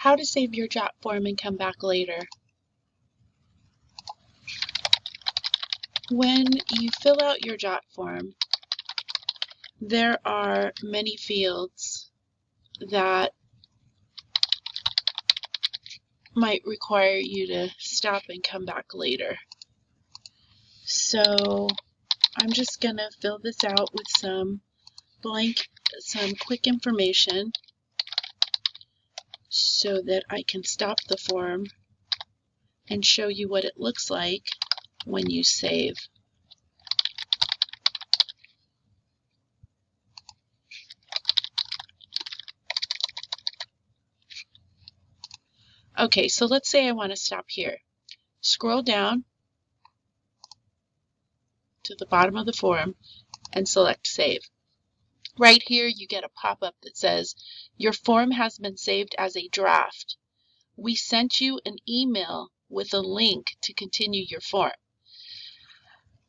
How to save your Jot form and come back later. When you fill out your Jot form, there are many fields that might require you to stop and come back later. So I'm just going to fill this out with some quick information so that I can stop the form and show you what it looks like when you save. Okay, so let's say I want to stop here. Scroll down to the bottom of the form and select Save. Right here you get a pop-up that says, your form has been saved as a draft. We sent you an email with a link to continue your form.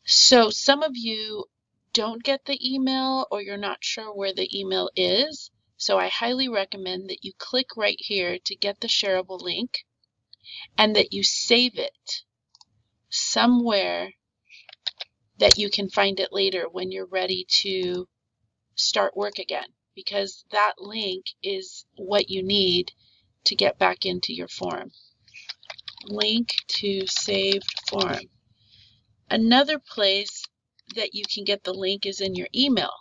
So some of you don't get the email or you're not sure where the email is. So I highly recommend that you click right here to get the shareable link and that you save it somewhere that you can find it later when you're ready to start work again, because that link is what you need to get back into your form. Link to saved form. Another place that you can get the link is in your email,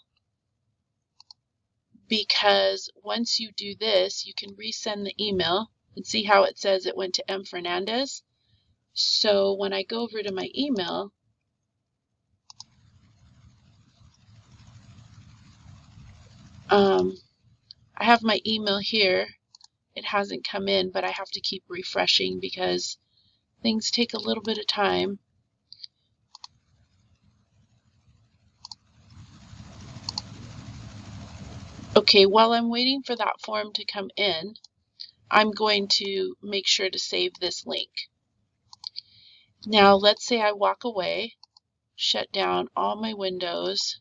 because once you do this, you can resend the email and see how it says it went to M. Fernandez. So when I go over to my email, I have my email here. It hasn't come in, but I have to keep refreshing because things take a little bit of time. Okay, while I'm waiting for that form to come in, I'm going to make sure to save this link. Now, let's say I walk away, shut down all my windows,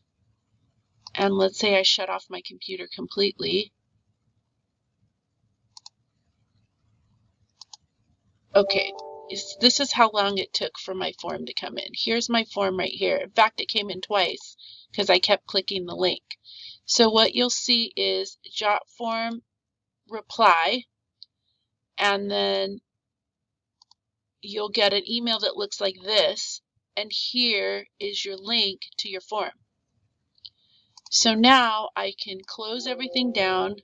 and let's say I shut off my computer completely. Okay, this is how long it took for my form to come in. Here's my form right here. In fact, it came in twice because I kept clicking the link. So what you'll see is Jot form reply, and then you'll get an email that looks like this, and here is your link to your form. So now I can close everything down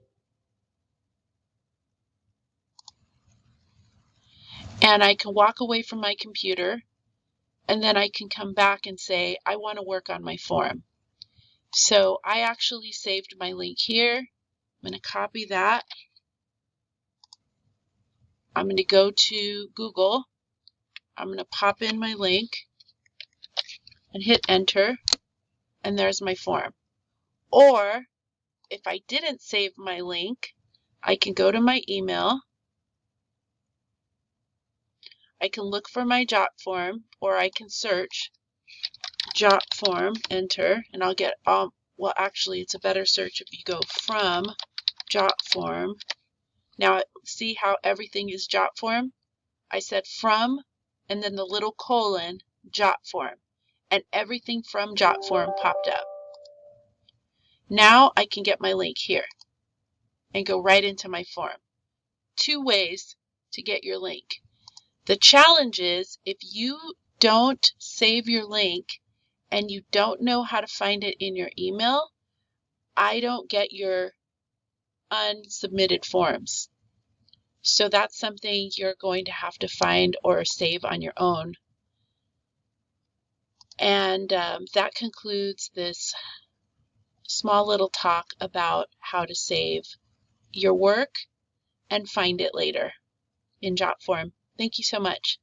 and I can walk away from my computer, and then I can come back and say, I want to work on my form. So I actually saved my link here. I'm going to copy that. I'm going to go to Google. I'm going to pop in my link and hit enter, and there's my form. Or if I didn't save my link, I can go to my email. I can look for my Jot form, or I can search Jot form, enter, and I'll get, well, actually, it's a better search if you go from Jot form. Now, see how everything is Jot form? I said from, and then the little colon, Jot form, and everything from Jot form popped up. Now I can get my link here and go right into my form. Two ways to get your link. The challenge is if you don't save your link and you don't know how to find it in your email, I don't get your unsubmitted forms. So that's something you're going to have to find or save on your own. And that concludes this small little talk about how to save your work and find it later in Jot form. Thank you so much.